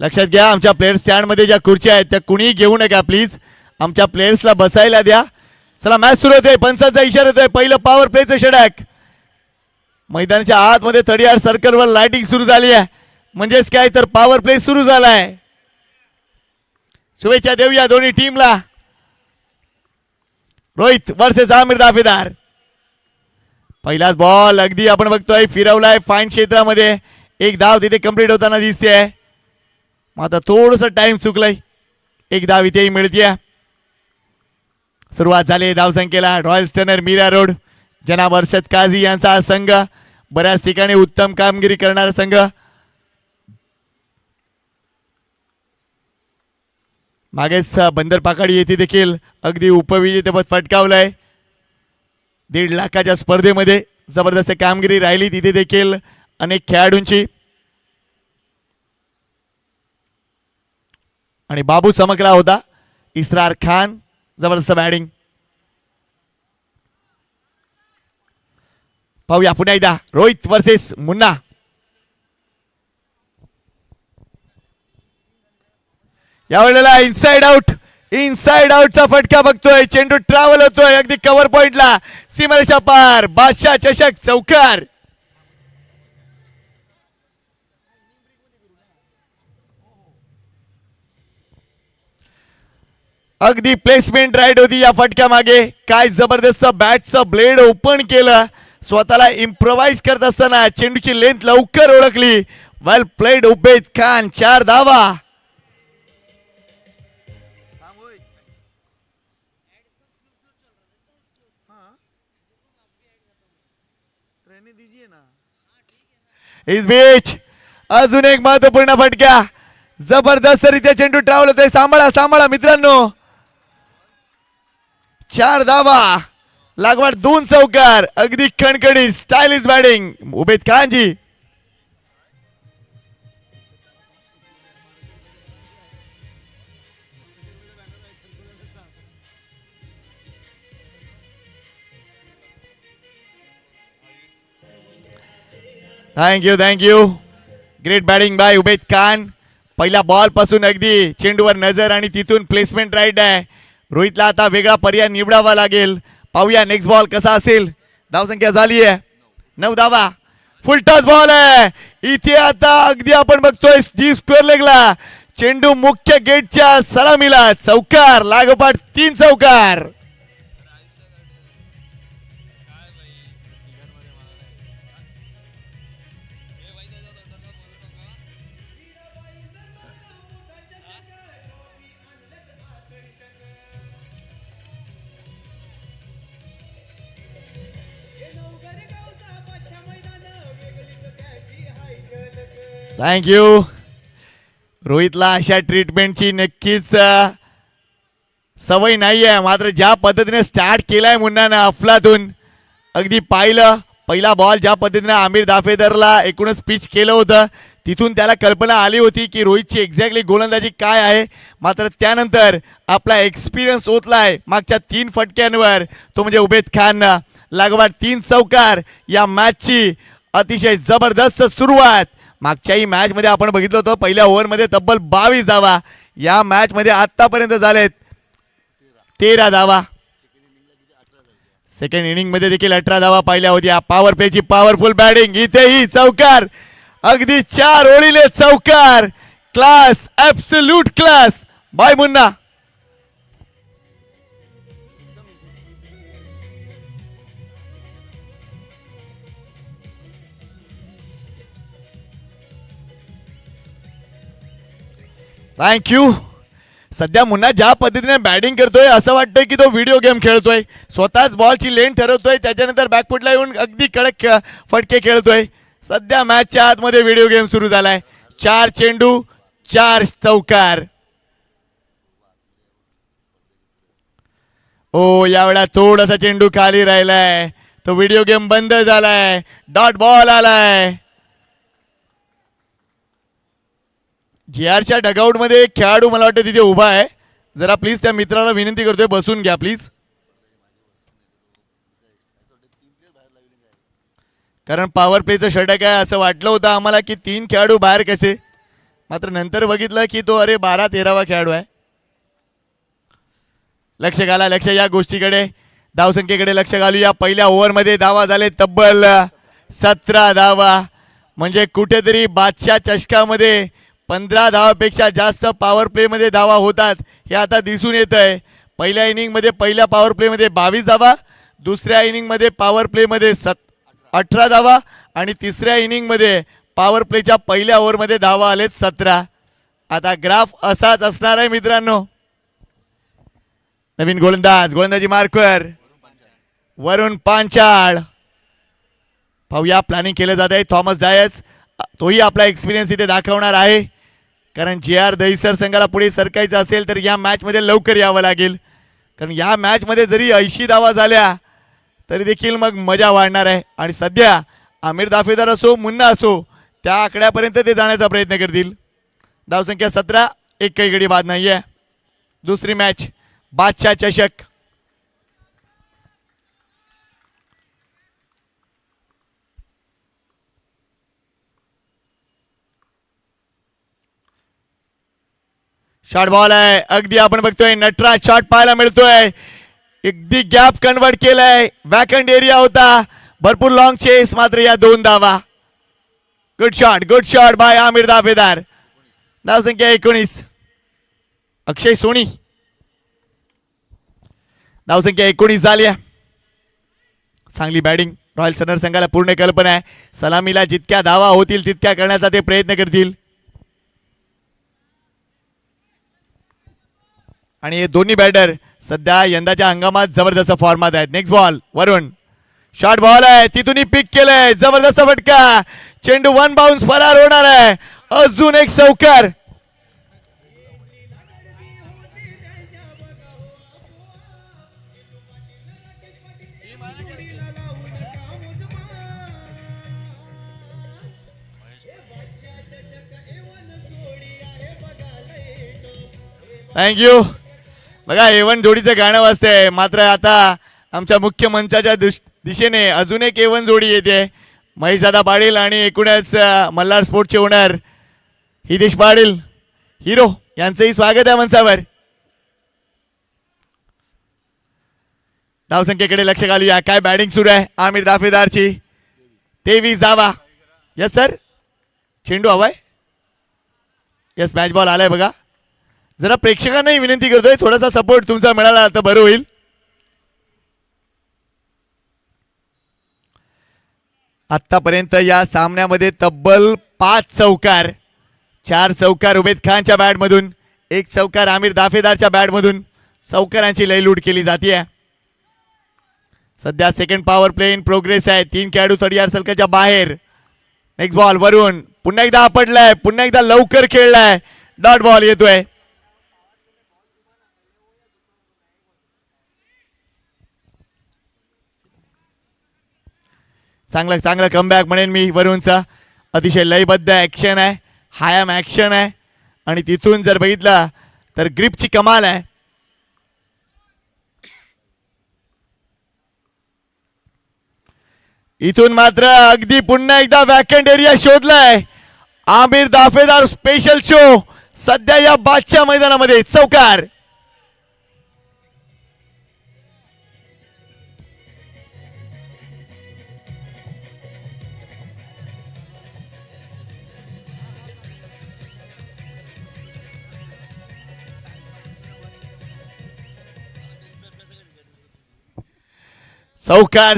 लक्षात घ्या, आमच्या प्लेयर स्टँडमध्ये ज्या खुर्च्या आहेत त्या कुणीही घेऊ नका प्लीज. आमच्या प्लेयर्सला बसायला द्या. चला मॅच सुरू होते. पंचांचा इशारा होतोय. पहिलं पॉवर प्लेचं षटक. मैदानाच्या आतमध्ये 38 सर्कलवर लाइटिंग सुरू झाली आहे. म्हणजेच काय तर पॉवर प्ले सुरू झालाय. शुभेच्छा देऊया दोन्ही टीमला. रोहित वर्सेस आमिर दाफेदार. पहिलाच बॉल अगदी आपण बघतोय फिरवलाय फाईन क्षेत्रामध्ये. एक धाव तिथे कंप्लीट होताना दिसते. मग आता थोडंसं टाइम चुकलंय. एक धाव इथेही मिळते. सुरुवात झाली धावसंख्येला. रॉयल स्टनर मीरा रोड जनाब अर्शद काझी यांचा संघ बऱ्याच ठिकाणी उत्तम कामगिरी करणारा संघ. मागेच बंदर पाखाडी येथे देखील अगदी उपविजेतेपद पटकावलंय. 1.5 लाखाच्या स्पर्धेमध्ये जबरदस्त कामगिरी राहिली तिथे देखील अनेक खेळाडूंची. आणि बाबू चमकला होता. इसरार खान जबरदस्त बॅटिंग. पाहूया पुन्हा एकदा रोहित वर्सेस मुन्ना. यावेळेला इनसाइड आउटचा फटका बघतोय. चेंडू ट्रॅव्हल होतोय अगदी कव्हर पॉइंटला. सीमारेषा पार. बादशाह चषक चौकार. अगदी प्लेसमेंट राईट होती या फटक्या मागे. काय जबरदस्त बॅटचं ब्लेड ओपन केलं. स्वतःला इम्प्रोवाइज करत असताना चेंडूची लेंथ लवकर ओळखली. वेल प्लेड उबेद खान. 4 धावा. इस बीच अजून एक महत्वपूर्ण फटका. जबरदस्त रित्या चेंडू ट्रॅव्हल होतोय. सांभाळा मित्रांनो. 4 धावा. लागवड 2 चौकार. अगदी खणखणीत stylish batting Ubed Khan ji. Thank you great batting by Ubed Khan. पहिल्या बॉल पासून अगदी चेंडूवर नजर आणि तिथून प्लेसमेंट राईट आहे. रोहितला आता वेगळा पर्याय निवडावा लागेल. पाहूया नेक्स्ट बॉल कसा असेल. धावसंख्या झाली आहे 9 धावा. फुल टॉस बॉल आहे इथे. आता अगदी आपण बघतोय डीप स्क्वेअर लेगला चेंडू मुख्य गेटच्या सलामीला. चौकार. लागोपाठ 3 चौकार. थँक्यू. रोहितला अशा ट्रीटमेंटची नक्कीच सवय नाही आहे. मात्र ज्या पद्धतीने स्टार्ट केलाय मुन्नानं अफलातून. अगदी पाहिलं पहिला बॉल ज्या पद्धतीने आमिर दाफेदारला एकूणच पिच केलं होतं तिथून त्याला कल्पना आली होती की रोहितची एक्झॅक्टली गोलंदाजी काय आहे. मात्र त्यानंतर आपला एक्सपिरियन्स ओतलाय मागच्या 3 फटक्यांवर. तो म्हणजे उबेद खान. लागोपाठ 3 चौकार. या मॅचची अतिशय जबरदस्त सुरुवात. मागच्याही मॅच मध्ये आपण बघितलं होतं पहिल्या ओव्हरमध्ये तब्बल 22 धावा. या मॅच मध्ये आतापर्यंत झालेत 13 धावा. सेकंड इनिंग मध्ये देखील 18 धावा पाहिल्या होत्या. पॉवर प्लेची पॉवरफुल बॅटिंग. इथेही चौकार. अगदी 4 ओळीले चौकार. Class. Absolute class by Munna. Thank you. सध्या मुन्ना ज्या पद्धतीने बॅटिंग करतोय असं वाटतंय की तो व्हिडिओ गेम खेळतोय. स्वतःच बॉलची लेन ठरवतोय त्याच्यानंतर बॅकफुटला येऊन अगदी कडक फटके खेळतोय. सध्या मॅचच्या आतमध्ये व्हिडिओ गेम सुरू झालाय. 4 चेंडू 4 चौकार. ओ यावेळा थोडासा चेंडू खाली राहिलाय. तो व्हिडिओ गेम बंद झालाय. डॉट बॉल आलाय. JRच्या डगआउट मध्ये खेळाडू मला वाटतं तिथे उभा आहे. जरा प्लीज त्या मित्राला विनंती करतोय बसून घ्या प्लीज. कारण पॉवर प्लेचं षटक आहे असं वाटलं होतं आम्हाला की 3 खेळाडू बाहेर कसे. मात्र नंतर बघितलं की तो अरे 12-13वा खेळाडू आहे. लक्ष घाला, लक्ष या गोष्टीकडे, धावसंख्येकडे लक्ष घालूया. पहिल्या ओव्हरमध्ये धावा झाले तब्बल 17 धावा. म्हणजे कुठेतरी बादशाह चषकामध्ये 15 धावापेक्षा जास्त पॉवर प्लेमध्ये धावा होतात हे आता दिसून येत आहे. पहिल्या इनिंगमध्ये पहिल्या पॉवर प्लेमध्ये 22 धावा, दुसऱ्या इनिंगमध्ये पॉवर प्लेमध्ये 18 धावा आणि तिसऱ्या इनिंगमध्ये पॉवर प्लेच्या पहिल्या ओव्हरमध्ये धावा आलेत 17. आता ग्राफ असाच असणार आहे मित्रांनो. नवीन गोलंदाजी मार्कवर वरुण पांचाळ. पाहूया प्लॅनिंग केलं जात आहे. थॉमस डायस तोही आपला एक्सपिरियन्स इथे दाखवणार आहे. कारण JR दहिसर संघाला पुढे सरकायचं असेल तर या मॅचमध्ये लवकर यावं लागेल. कारण या मॅचमध्ये जरी 80 धावा झाल्या तरी देखील मग मजा वाढणार आहे. आणि सध्या आमिर दाफेदार असो मुन्ना असो त्या आकड्यापर्यंत ते जाण्याचा प्रयत्न करतील. धावसंख्या 17, एकही गडी बाद नाही आहे. दुसरी मॅच बादशाह चषक. शॉर्ट बॉल आहे. अगदी आपण बघतोय नटराज शॉट पाहायला मिळतोय. अगदी गॅप कन्वर्ट केलाय. वॅकंट एरिया होता. भरपूर लॉंग चेस, मात्र या 2 धावा. Good shot by Aamir Dafedar. धावसंख्या 19. अक्षय सोनी. धावसंख्या 19 झाली आहे. चांगली बॅटिंग रॉयल चॅलेंजर संघाला पूर्ण कल्पना आहे. सलामीला जितक्या धावा होतील तितक्या करण्याचा ते प्रयत्न करतील. आणि हे दोन्ही बॅटर सध्या यंदाच्या हंगामात जबरदस्त फॉर्मात आहेत. नेक्स्ट बॉल वरुण. शॉर्ट बॉल आहे, तिथूनही पिक केलंय. जबरदस्त फटका. चेंडू 1 बाउन्स फरार होणार आहे. अजून एक चौकार. थँक्यू. बघा A1 जोडीचं गाणं वाजतंय. मात्र आता आमच्या मुख्य मंचाच्या दिशेने अजून एक A1 जोडी येते. महेशदादा पाटील आणि एकूणच मल्हार स्पोर्टचे ओनर हितेश पाटील हिरो यांचंही स्वागत आहे मंचावर. धावसंख्येकडे लक्ष घालूया. काय बॅटिंग सुरू आहे आमिर दाफेदारची. 23 धावा. Yes sir. चेंडू हवाय. यस मॅच बॉल आलाय बघा. जरा प्रेक्षकांनाही विनंती करतोय थोडासा सपोर्ट तुमचा मिळाला तर बरं होईल. आतापर्यंत या सामन्यामध्ये तब्बल 5 चौकार. 4 चौकार उबेद खानच्या बॅटमधून, 1 चौकार आमिर दाफेदारच्या बॅटमधून. चौकारांची लयलूट केली जाते. सध्या second power play in progress आहे. 3 खेळाडू 30 यार्ड सर्कलच्या बाहेर. नेक्स्ट बॉल वरुण. पुन्हा एकदा आपटलाय. पुन्हा एकदा लवकर खेळलाय. डॉट बॉल येतोय. चांगलं कमबॅक म्हणेन मी वरुणचा. अतिशय लयबद्ध ॲक्शन आहे. हायम ॲक्शन आहे. आणि तिथून जर बघितलं तर ग्रिपची कमाल आहे. इथून मात्र अगदी पुन्हा एकदा वॅकंट एरिया शोधलाय. आमिर दाफेदार स्पेशल शो सध्या या बादशाह मैदानामध्ये. चौकार.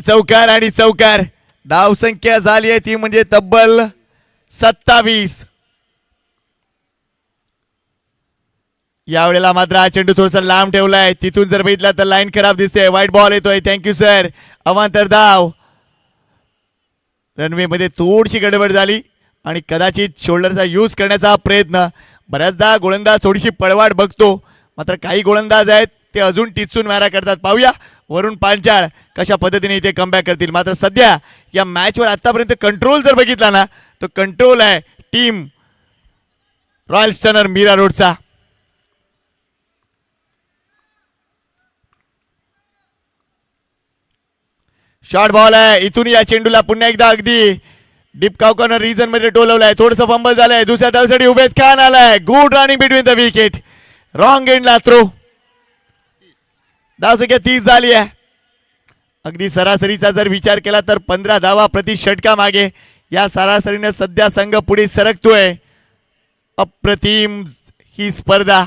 चौकार आणि चौकार. धावसंख्या झाली आहे ती म्हणजे तब्बल 27. यावेळेला मात्र हा चेंडू थोडासा लांब ठेवलाय. तिथून जर बघितला तर लाईन खराब दिसते. वाईट बॉल येतोय. Thank you sir. अवांतर धाव. रनवे मध्ये थोडीशी गडबड झाली आणि कदाचित शोल्डरचा यूज करण्याचा प्रयत्न. बऱ्याचदा गोलंदाज थोडीशी पळवाट बघतो, मात्र काही गोलंदाज आहेत ते अजून टिचून मारा करतात. पाहूया वरुण पांचाळ कशा पद्धतीने इथे कमबॅक करतील. मात्र सध्या या मॅचवर आतापर्यंत कंट्रोल जर बघितला ना तो कंट्रोल आहे टीम रॉयल स्टनर मीरा रोडचा. शॉर्ट बॉल आहे. इथून या चेंडूला पुन्हा एकदा अगदी डीप कॉर्नर रिजन मध्ये टोलवलाय, थोडस फंबल झालंय, दुसऱ्या धावसाठी उबेद खान आलाय, good running between the wicket, wrong एंडला थ्रो. धावसंख्या 30 झाली आहे. अगदी सरासरीचा जर विचार केला तर 15 धावा प्रति षटका मागे या सरासरीने सध्या संघ पुढे सरकतोय. अप्रतिम ही स्पर्धा.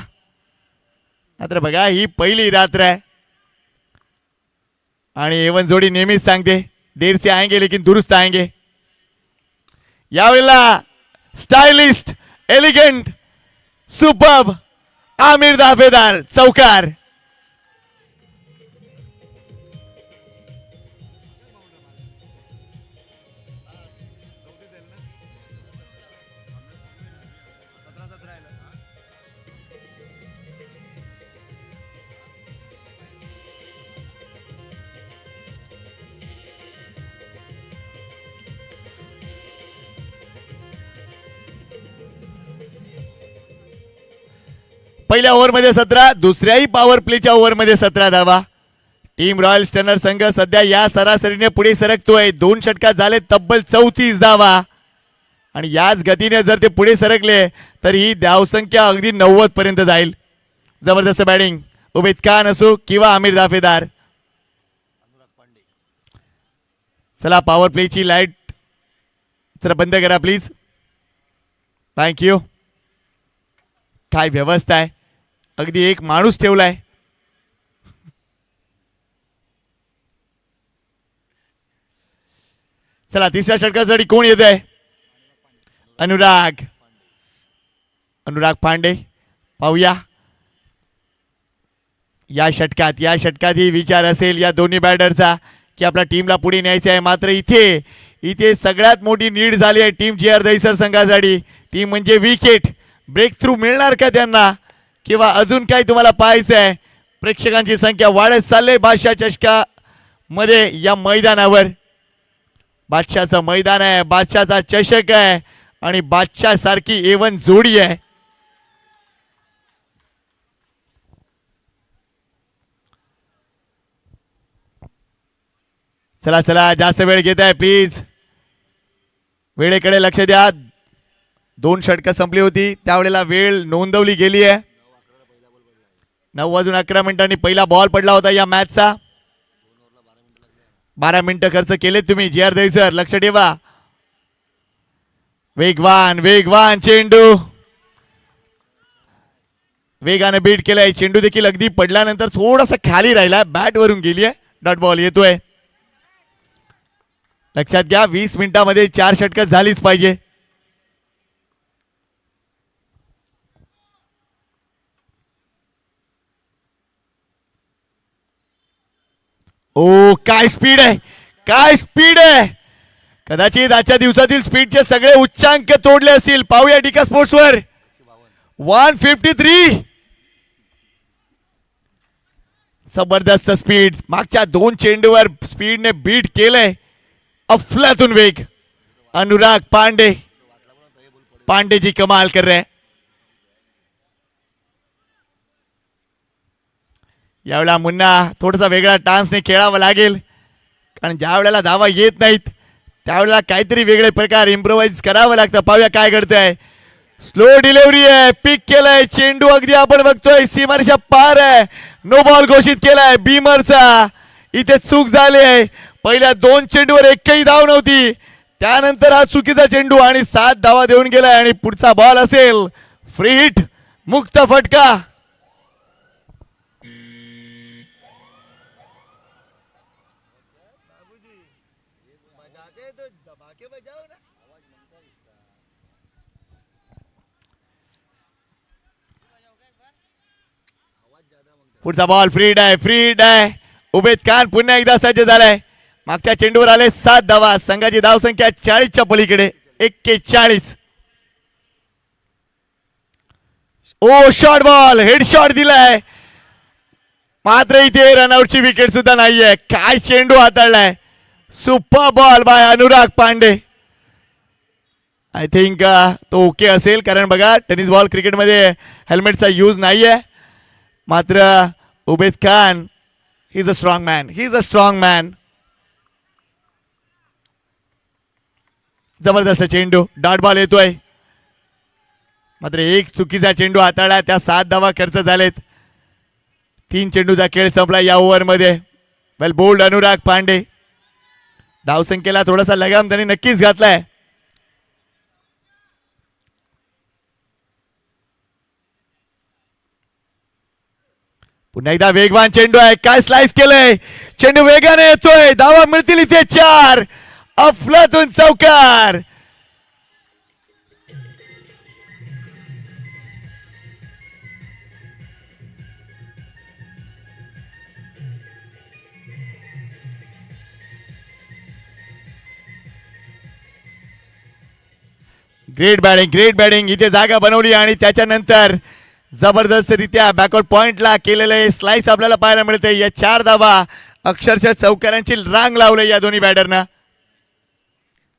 मात्र बघा ही पहिली रात्र आहे आणि एवन जोडी नेहमीच सांगते देर से आएंगे लेकिन दुरुस्त आएंगे. यावेळेला स्टायलिस्ट, एलिगंट, सुपर्ब आमिर दाफेदार चौकार. पहिल्या ओव्हरमध्ये 17, दुसऱ्याही पॉवर प्लेच्या ओव्हरमध्ये 17 धावा. टीम रॉयल स्टनर संघ सध्या या सरासरीने पुढे सरकतोय. 2 षटकात झाले तब्बल 34 धावा आणि याच गतीने जर ते पुढे सरकले तर ही धावसंख्या अगदी 90 पर्यंत जाईल. जबरदस्त बॅटिंग उबेद खान असो किंवा आमिर दाफेदार. चला पॉवर प्लेची लाईट जरा बंद करा प्लीज. थँक्यू. काय व्यवस्था आहे, अगदी एक माणूस ठेवलाय. चला तिसऱ्या षटकासाठी कोण येत आहे? अनुराग पांडे. पाहूया या षटकात ही विचार असेल या दोन्ही बॅटरचा की आपल्या टीमला पुढे न्यायचं आहे. मात्र इथे सगळ्यात मोठी नीड झाली आहे टीम जी आर दहिसर संघासाठी. ती म्हणजे विकेट. ब्रेक थ्रू मिळणार का त्यांना किंवा अजून काय तुम्हाला पाहायचं आहे? प्रेक्षकांची संख्या वाढत चालली बादशाह चषका मध्ये या मैदानावर. बादशाहचं मैदान आहे, बादशाहचा चषक आहे आणि बादशाह सारखी एवन जोडी आहे. चला जास्त वेळ घेत आहे प्लीज. वेळेकडे लक्ष द्या. 2 षटकं संपली होती त्यावेळेला वेळ नोंदवली गेली आहे. 9:11 पहिला बॉल पडला होता या मॅचचा. 12 मिनिटं खर्च केले तुम्ही जी आर दहिसर. लक्ष ठेवा. वेगवान चेंडू वेगाने बीट केलाय. चेंडू देखील अगदी पडल्यानंतर थोडासा खाली राहिला, बॅट वरून गेली आहे. डॉट बॉल येतोय. लक्षात घ्या 20 मिनिटांमध्ये 4 षटकं झालीच पाहिजे. ओ काय स्पीड आहे, कदाचित आजच्या दिवसातील स्पीडचे सगळे उच्चांक तोडले असतील. पाहूया डिका स्पोर्ट्सवर. 153 जबरदस्त स्पीड. मागच्या 2 चेंडूवर स्पीडने बीट केलंय. अफलातून वेग. अनुराग पांडे जी कमाल कर रहे. यावेळेला मुन्ना थोडासा वेगळा टान्सने खेळावं लागेल कारण ज्या वेळेला धावा येत नाहीत त्यावेळेला काहीतरी वेगळे प्रकार इम्प्रोवाइज करावं लागतं. पाहूया काय करतंय. स्लो डिलिव्हरी आहे, पिक केलंय चेंडू. अगदी आपण बघतोय सीमारेषा पार आहे. नो बॉल घोषित केलाय बीमरचा. इथे चूक झाली आहे. पहिल्या 2 चेंडूवर एकही धाव नव्हती. त्यानंतर हा चुकीचा चेंडू आणि 7 धावा देऊन गेलाय आणि पुढचा बॉल असेल फ्री हिट, मुक्त फटका. पुढचा बॉल फ्रीड आहे. उबेद खान पुन्हा एकदा सज्ज झालाय. मागच्या चेंडूवर आले 7 धावा. संघाची धाव संख्या 40च्या पलीकडे 41. ओ शॉर्ट बॉल, हेड शॉट दिलाय. मात्र इथे रनआउटची विकेट सुद्धा नाहीये. काय चेंडू हाताळलाय. Super ball by Anurag Pandey. I think तो ओके असेल कारण बघा टेनिस बॉल क्रिकेटमध्ये हेल्मेटचा यूज नाहीये. मात्र Ubed Khan he is a strong man. जबरदस्त चेंडू, डॉट बॉल येतोय. मात्र एक चुकीचा चेंडू हाताळला, त्या 7 धावा खर्च झालेत. 3 चेंडूचा खेळ संपला या ओव्हरमध्ये. वेल बोल्ड अनुराग पांडे. धावसंख्येला थोडासा लगाम त्यांनी नक्कीच घातलाय. पुन्हा एकदा वेगवान चेंडू आहे, काय स्लाइस केलंय, चेंडू वेगाने येतोय, धावा मिळतील इथे 4. अफलातून चौकार. Great batting, great batting. इथे जागा बनवली आणि त्याच्यानंतर जबरदस्तरित्या बॅकआउट पॉइंटला केलेले स्लाइस आपल्याला पाहायला मिळते. या 4 धावा अक्षरशः चौकारांची रांग लावली या दोन्ही बॅटरना.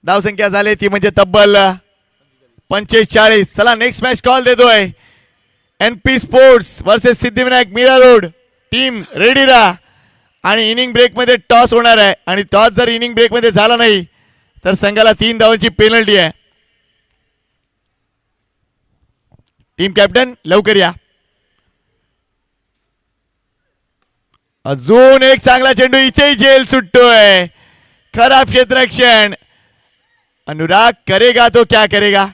धावसंख्या झाली ती म्हणजे तब्बल 45. चला नेक्स्ट मॅच कॉल देतोय. NP sports versus Siddhivinayak Mira road. Team ready राहा. आणि इनिंग ब्रेकमध्ये टॉस होणार आहे आणि टॉस जर इनिंग ब्रेकमध्ये झाला नाही तर संघाला 3 धावांची पेनल्टी आहे. टीम कॅप्टन लवकर या. अजून एक चांगला चेंडू, इथेही जेल सुटतोय. खराब क्षेत्ररक्षण. अनुराग करेगा तो क्या करेगा.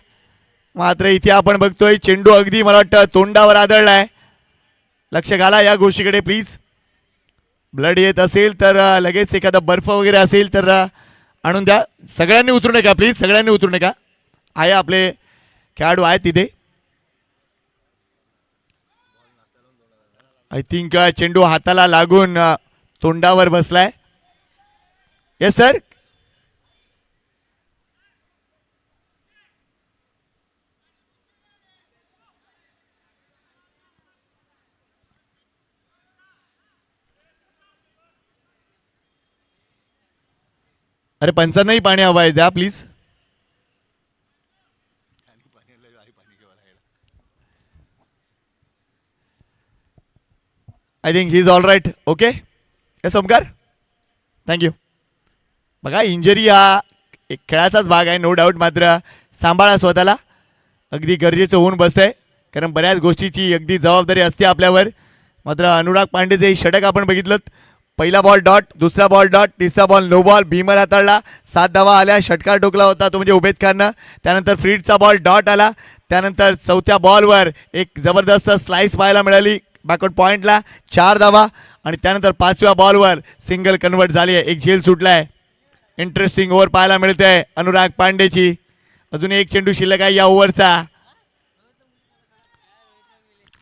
मात्र इथे आपण बघतोय चेंडू अगदी मला वाटतं तोंडावर आदळलाय. लक्ष घाला या गोष्टीकडे प्लीज. ब्लड येत असेल तर लगेच एखादा बर्फ वगैरे असेल तर आणून द्या. सगळ्यांनी उतरू नका प्लीज, सगळ्यांनी उतरू नका. आहे आपले खेळाडू आहेत तिथे. आय थिंक चेंडू हाताला लागून तोंडावर बसलाय. Yes sir. अरे पंचांनाही पाणी हवं आहे, द्या please. I think he is all right. Okay yes Omkar, thank you. बघा इंजरी हा एक खेळाचाच भाग आहे नो डाऊट. मात्र सांभाळा स्वतःला, अगदी गरजेचं होऊन बसतंय कारण बऱ्याच गोष्टीची अगदी जबाबदारी असते आपल्यावर. मात्र अनुराग पांडेचे षटक आपण बघितलं. पहिला बॉल डॉट, दुसरा बॉल डॉट, तिसरा बॉल नो बॉल. भीमर हाताळला, 7 धावा आल्या. षटकार टोकला होता तो म्हणजे उबेद खाननं. त्यानंतर फ्रीडचा बॉल डॉट आला. त्यानंतर चौथ्या बॉलवर एक जबरदस्त स्लाइस पाहायला मिळाली बॅकआउट पॉइंटला, 4 धावा. आणि त्यानंतर 5व्या बॉलवर सिंगल कन्वर्ट झाली आहे, एक झेल सुटलाय. इंटरेस्टिंग ओव्हर पाहायला मिळते आहे अनुराग पांडेची. अजून एक चेंडू शिल्लक आहे या ओव्हरचा.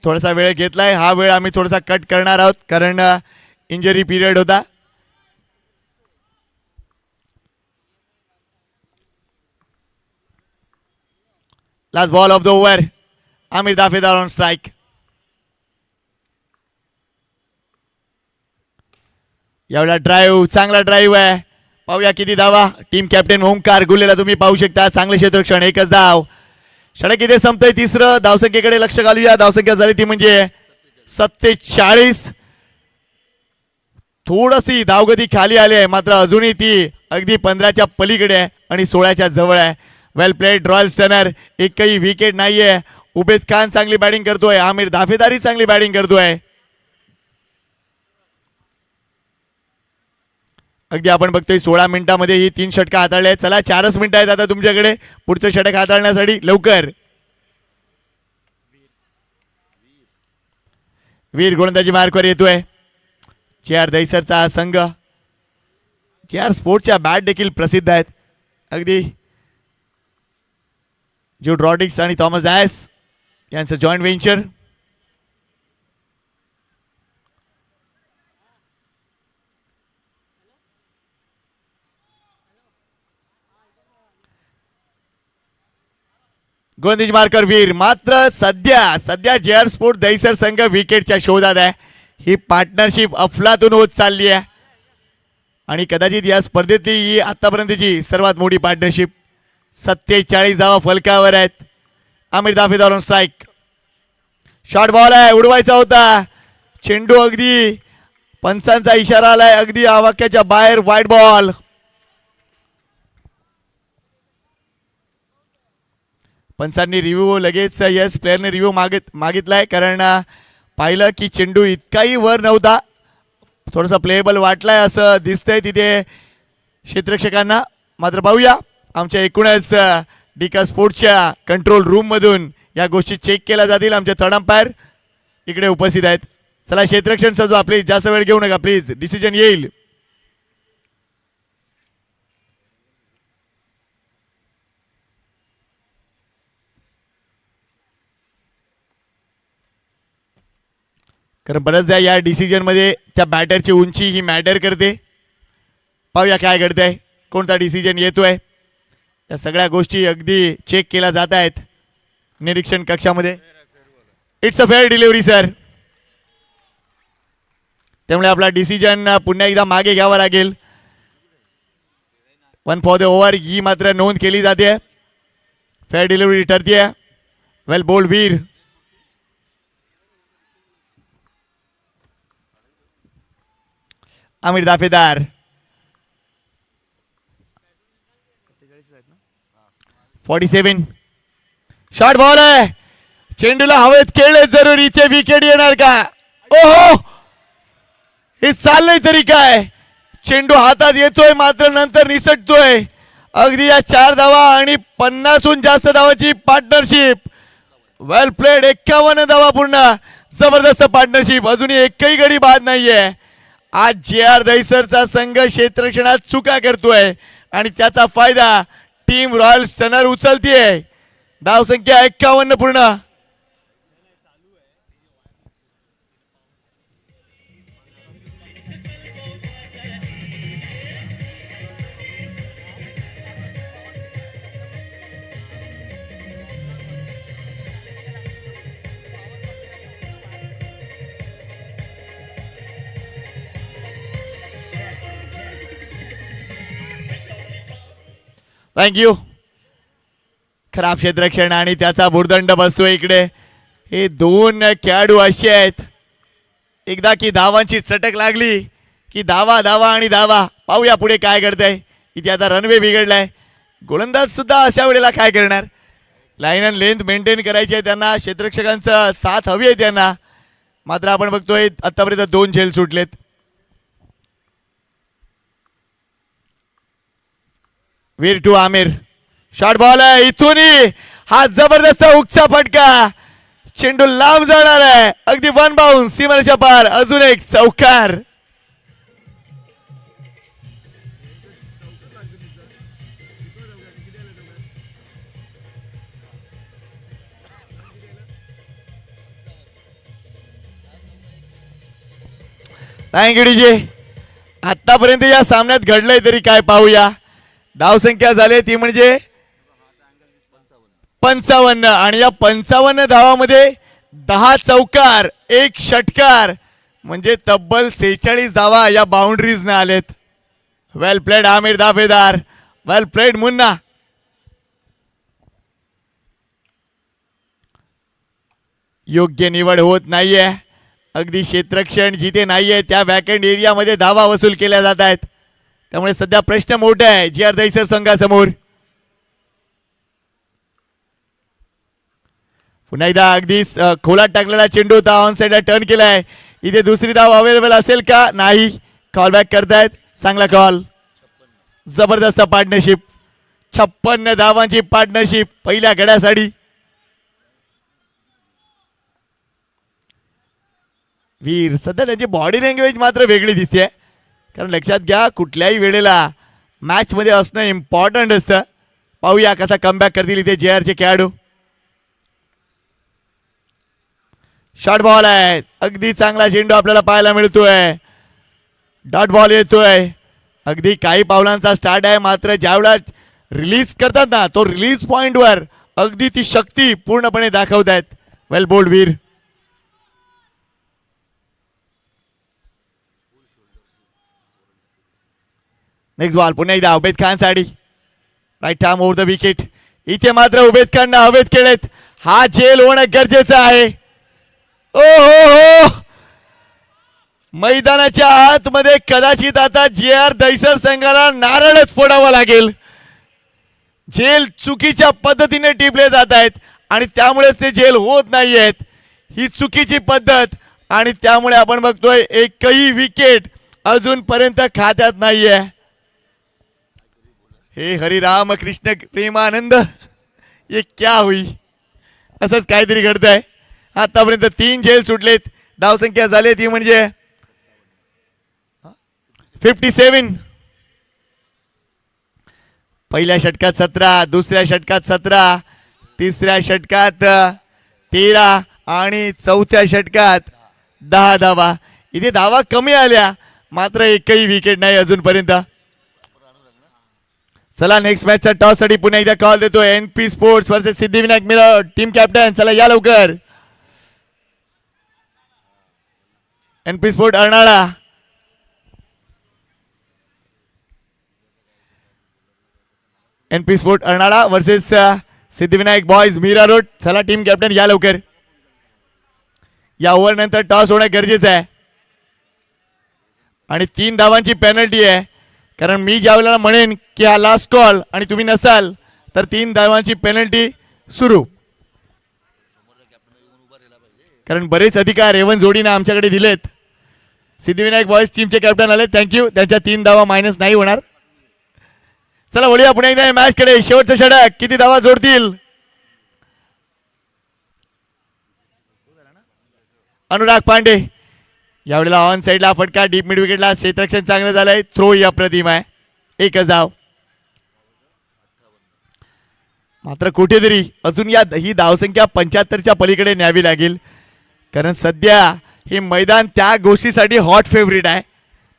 थोडासा वेळ घेतलाय, हा वेळ आम्ही थोडासा कट करणार आहोत कारण इंजरी पिरियड होता. Last ball of the over. Aamir Dafedar on strike. यावेळेला ड्राईव्ह, चांगला ड्राईव्ह आहे. पाहूया किती धावा. टीम कॅप्टन ओमकार गुल्लेला तुम्ही पाहू शकता. चांगले क्षेत्ररक्षण, एकच धाव. षटक इथे संपतंय तिसरं. धावसंख्येकडे लक्ष घालूया. धावसंख्या झाली ती म्हणजे 47. थोडीशी धावगती खाली आली आहे मात्र अजूनही ती अगदी 15च्या पलीकडे आहे आणि 16च्या जवळ आहे. वेल प्लेड रॉयल स्टनर. एकही विकेट नाहीये. उबेद खान चांगली बॅटिंग करतोय, आमिर दाफेदारी चांगली बॅटिंग करतोय. अगदी आपण बघतोय 16 मिनिटांमध्ये ही 3 षटकं हाताळली आहेत. चला 4च मिनिटं आहेत आता तुमच्याकडे पुढचं षटक हाताळण्यासाठी. लवकर. वीर गोलंदाजी मार्कवर येतोय. JR दहिसरचा हा संघ. JR स्पोर्ट्सच्या बॅट देखील प्रसिद्ध आहेत. अगदी ज्यूड रॉड्रिग्स आणि थॉमस डायस यांचं जॉईंट व्हेंचर. गोलंदाजी मार्कर वीर. मात्र सध्या JR स्पोर्ट दहिसर संघ विकेटच्या शोधात आहे. ही पार्टनरशिप अफलातून होत चालली आहे आणि कदाचित या स्पर्धेतली ही आतापर्यंतची सर्वात मोठी पार्टनरशिप. 47 धावा फलकावर आहेत. Aamir Dafedar on strike. Short ball आहे, उडवायचा होता. चेंडू अगदी पंचांचा इशारा आलाय, अगदी आवाक्याच्या बाहेर. Wide ball. पंचांनी रिव्ह्यू लगेच यस प्लेअरने रिव्ह्यू मागितलाय, कारण पाहिलं की चेंडू इतकाही वर नव्हता, थोडासा प्लेएबल वाटलाय असं दिसतंय तिथे क्षेत्ररक्षकांना. मात्र पाहूया आमच्या एकूणच डिका स्पोर्ट्सच्या कंट्रोल रूममधून या गोष्टी चेक केल्या जातील. आमचे थर्ड अंपायर इकडे उपस्थित आहेत. चला क्षेत्ररक्षण सजवा प्लीज, जास्त वेळ घेऊ नका प्लीज, डिसिजन येईल. कारण बऱ्याचदा या डिसिजन मध्ये त्या बॅटरची उंची ही मॅटर करते. पाहूया काय घडतंय, कोणता डिसिजन येतोय. या सगळ्या गोष्टी अगदी चेक केल्या जात आहेत निरीक्षण कक्षामध्ये. It's a fair delivery sir. त्यामुळे आपला डिसिजन पुन्हा एकदा मागे घ्यावा लागेल. 1 फॉर द ओव्हर ही मात्र नोंद केली जाते. फेअर डिलिव्हरी ठरते. वेल बोल्ड वीर. आमिर दाफेदार. .47 शॉर्ट बॉल आहे. चेंडूला हवेत खेळले जरूर. इथे विकेट येणार का? ओहो, हे चाललंय तरी काय. चेंडू हातात येतोय मात्र नंतर निसटतोय. अगदी या 4 धावा आणि 50हून जास्त धावाची पार्टनरशिप. वेल प्लेड. 51 धावा पूर्ण. जबरदस्त पार्टनरशिप. अजूनही एकही गडी बाद नाहीये. आज JR दहिसरचा संघ क्षेत्ररक्षणात चुका करतोय आणि त्याचा फायदा टीम रॉयल स्टनर उचलतीये. धावसंख्या 51 पूर्ण. थँक्यू. खराब क्षेत्ररक्षण आणि त्याचा भुर्दंड बसतोय इकडे. हे 2 खेळाडू असे आहेत, एकदा की धावांची चटक लागली की धावा धावा आणि धावा. पाहूया पुढे काय घडतंय. इथे आता रनवे बिघडलाय. गोलंदाज सुद्धा अशा वेळेला काय करणार. लाईन अँड लेंथ मेंटेन करायची आहे त्यांना. क्षेत्ररक्षकांचं साथ हवी आहे त्यांना. मात्र आपण बघतोय आतापर्यंत 2 झेल सुटलेत. वीर टू आमिर. शॉर्ट बॉल आहे. इथूनही हा जबरदस्त हुकचा फटका. चेंडू लांब जाणार आहे. अगदी 1 बाउन्स सीमारेषा पार. अजून एक चौकार. Thank you DJ. आतापर्यंत या सामन्यात घडलंय तरी काय पाहूया. धावसंख्या झाली ती म्हणजे 55 आणि या 55 धावामध्ये 10 चौकार 1 षटकार म्हणजे तब्बल 46 धावा या बाउंड्रीज ने आलेत. वेल प्लेड आमिर दाफेदार. वेल प्लेड मुन्ना. योग्य निवड होत नाहीये. अगदी क्षेत्ररक्षण जिथे नाहीये त्या वॅकंड एरियामध्ये धावा वसूल केल्या जात आहेत. त्यामुळे सध्या प्रश्न मोठा आहे JR दहिसर संघासमोर. पुन्हा एकदा अगदी खोलात टाकलेला चेंडू होता. ऑन साइडला टर्न केलाय. इथे दुसरी धाव अवेलेबल असेल का? नाही. कॉल बॅक करतायत. चांगला कॉल. जबरदस्त पार्टनरशिप. 56 धावांची पार्टनरशिप पहिल्या गड्यासाठी. वीर सध्या त्यांची बॉडी लँग्वेज मात्र वेगळी दिसते. कारण लक्षात घ्या कुठल्याही वेळेला मॅच मध्ये असणं इम्पॉर्टंट असतं. पाहूया कसा कमबॅक करतील इथे JRचे खेळाडू. शॉर्ट बॉल आहे. अगदी चांगला चेंडू आपल्याला पाहायला मिळतोय. डॉट बॉल येतोय. अगदी काही पावलांचा स्टार्ट आहे. मात्र ज्यावेळेला रिलीज करतात ना तो रिलीज पॉइंटवर अगदी ती शक्ती पूर्णपणे दाखवत आहेत. Well bowled Veer. Next ball पुन्हा एकदा उबेद खान साठी. Right arm over the wicket. इथे मात्र उबेद खान हवेत खेळत. हा झेल होणं गरजेचं आहे. ओ हो, मैदानाच्या आतमध्ये कदाचित आता JR दहिसर संघाला नारळच फोडावा लागेल. झेल चुकीच्या पद्धतीने टिपले जात आहेत आणि त्यामुळेच ते झेल होत नाही आहेत. ही चुकीची पद्धत आणि त्यामुळे आपण बघतोय एकही विकेट अजूनपर्यंत खात्यात नाहीये. हे हरिराम कृष्ण प्रेमानंद, ये क्या हुई? असंच काहीतरी घडतंय. आतापर्यंत 3 झेल सुटलेत. धावसंख्या झाली ती म्हणजे 57. पहिल्या षटकात 17, दुसऱ्या षटकात 17, तिसऱ्या षटकात 13 आणि चौथ्या षटकात 10 धावा. इथे धावा कमी आल्या मात्र एकही विकेट नाही अजूनपर्यंत. चला नेक्स्ट मॅचचा टॉस साठी पुन्हा एकदा कॉल देतो. NP sports versus Siddhivinayak mirror team captain. चला या लवकर. NP sport Arnala. NP sport Arnala versus Siddhivinayak boys Mira road. चला टीम कॅप्टन या लवकर. या ओव्हर नंतर टॉस होणं गरजेचं आहे आणि 3 धावांची पेनल्टी आहे. कारण मी ज्या वेळेला म्हणेन की हा लास्ट कॉल आणि तुम्ही नसाल तर 3 धावांची पेनल्टी सुरू. कारण बरेच अधिकार एवन जोडीने आमच्याकडे दिलेत. सिद्धिविनायक बॉयज टीमचे कॅप्टन आले, थँक्यू. त्यांच्या 3 धावा मायनस नाही होणार. चला वळूया पुन्हा एकदा मॅच कडे. शेवटचं षटक किती धावा जोडतील? अनुराग पांडे यावेळेला ऑन साइडला फटका. डीप मिड विकेटला क्षेत्ररक्षण चांगलं झालंय. थ्रो ही अप्रतिम आहे. 1 धाव. मात्र कुठेतरी अजून ही धावसंख्या 75च्या पलीकडे न्यावी लागेल. कारण सध्या हे मैदान त्या गोष्टीसाठी हॉट फेवरेट आहे.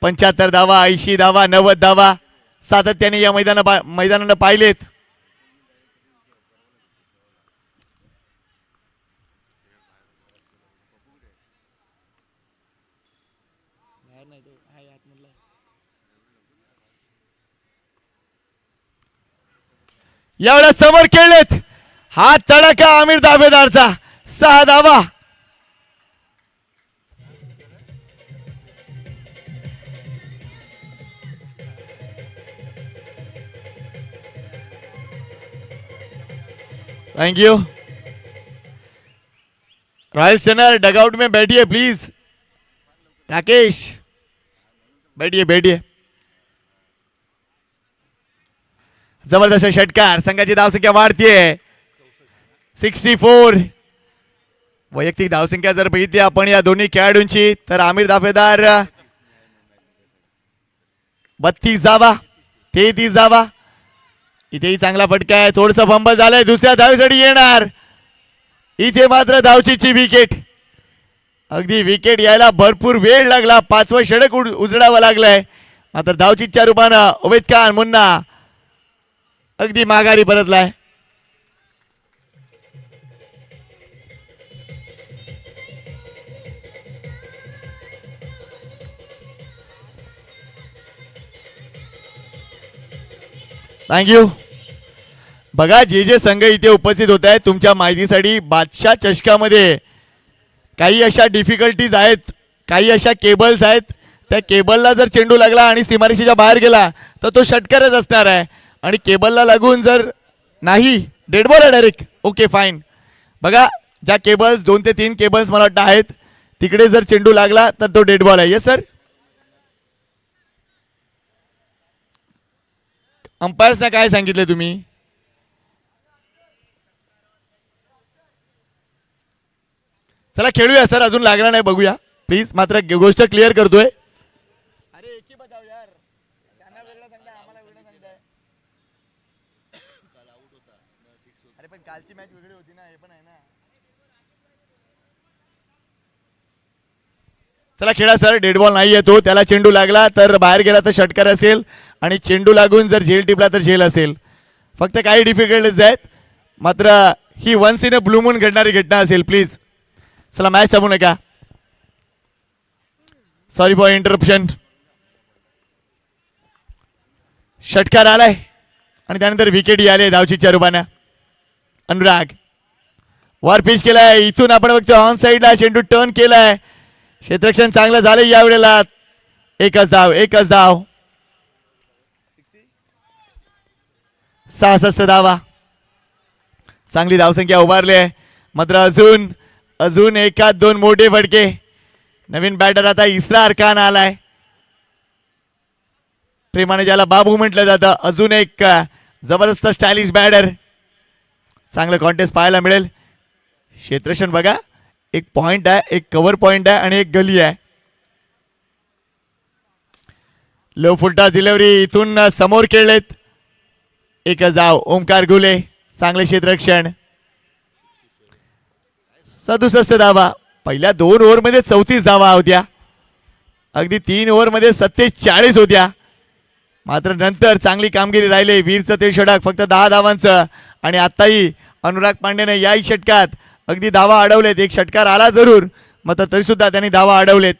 75 धावा, 80 धावा, 90 धावा सातत्याने या मैदानानं पाहिलेत. यावेळेला समोर खेळलेत. हा तडका आमिर दावेदारचा. 6 धावा. Thank you. Royal stunner dugout में बैठिए प्लीज. राकेश बैठिए बैठिए. जबरदस्त षटकार. संघाची धावसंख्या वाढतीये. 64. वैयक्तिक धावसंख्या जर बघितली आपण या दोन्ही खेळाडूंची तर आमिर दाफेदार 32 धावा, 33 धावा. इथेही चांगला फटका आहे. थोडंसं फंबल झालंय. दुसऱ्या धावेसाठी येणार. इथे मात्र धावचीची विकेट. अगदी विकेट यायला भरपूर वेळ लागला. 5वं षटक उजडावं लागलंय. मात्र धावचीच्या रूपानं उबेद खान मुन्ना अगदी माघारी परतलाय. थँक्यू. बघा जे संघ इथे उपस्थित होत आहेत तुमच्या माहितीसाठी बादशाह चषकामध्ये काही अशा डिफिकल्टीज आहेत, काही अशा केबल्स आहेत. त्या केबलला जर चेंडू लागला आणि सीमारेषेच्या बाहेर गेला तर तो षटकारच असणार आहे. आणि केबलला लागून जर नाही डेड बॉल आहे डायरेक्ट. Okay fine. बघा ज्या केबल्स 2 ते 3 केबल्स मला वाटतं आहेत तिकडे जर चेंडू लागला तर तो डेड बॉल आहे. Yes sir. अंपायर्सना काय सांगितले तुम्ही? चला खेळूया सर. अजून लागला नाही बघूया प्लीज. मात्र गोष्ट क्लिअर करतोय. अरे एक ही बताओ यार. त्यांना वेगळं सांगताय आम्हाला वेगळं सांगताय. काल आउट होता. अरे पण कालची मॅच वेगळी होती ना. हे पण आहे ना. चला खेळा सर. डेड बॉल नाही येतो. त्याला चेंडू लागला तर बाहेर गेला तर षटकार असेल आणि चेंडू लागून जर झेल टिपला तर झेल असेल. फक्त काही डिफिकल्टीज आहेत. मात्र ही once in a blue moon घडणारी घटना असेल प्लीज. चला मॅच थांबू नका. Sorry for interruption. षटकार आलाय आणि त्यानंतर विकेट आले धावचीच्या रूपाने. अनुराग वर पिच केलाय. इथून आपण बघतो ऑन साइडला चेंडू टर्न केलाय. क्षेत्ररक्षण चांगलं झालंय यावेळेला. एकच धाव. 66 धावा. चांगली धावसंख्या उभारली आहे. मात्र अजून अजून एकात दोन मोठे फटके. नवीन बॅटर आता इसरार खान आलाय. प्रेमाने ज्याला बाबू म्हटलं जातं. अजून एक जबरदस्त स्टायलिश बॅटर. चांगलं कॉन्टेस्ट पाहायला मिळेल. क्षेत्रक्षण बघा. एक पॉइंट आहे, एक कव्हर पॉइंट आहे आणि एक गली आहे. लो फुलटा डिलिव्हरी इथून समोर खेळलेत. एकच धाव ओमकार गुले. चांगले क्षेत्ररक्षण. 67 धावा. पहिल्या 2 ओव्हरमध्ये 34 धावा होत्या. अगदी 3 ओव्हरमध्ये 47 होत्या. मात्र नंतर चांगली कामगिरी राहिली. वीरचं ते षटक फक्त 10 धावांचं. आणि आताही अनुराग पांडेने याही षटकात अगदी धावा अडवलेत. एक षटकार आला जरूर, मात्र तरी सुद्धा त्यांनी धावा अडवलेत.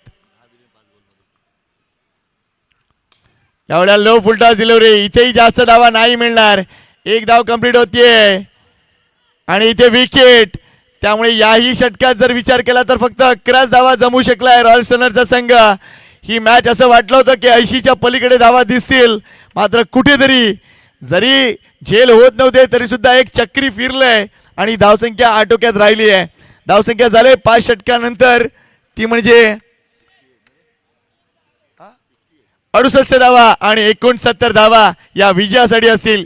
एवढ्या लो फुलटॉस डिलिव्हरी. इथेही जास्त धावा नाही मिळणार. एक धाव कंप्लीट होतीये आणि इथे विकेट. त्यामुळे याही षटकात जर विचार केला तर फक्त 11 धावा जमू शकलाय रॉयल स्टनरचा संघ. ही मॅच असं वाटलं होतं की 80च्या पलीकडे धावा दिसतील, मात्र कुठेतरी जरी झेल होत नव्हते तरी सुद्धा एक चक्री फिरलंय आणि धावसंख्या आटोक्यात राहिली आहे. धावसंख्या झाले 5 षटकानंतर ती म्हणजे 68 धावा आणि 69 धावा या विजयासाठी असतील.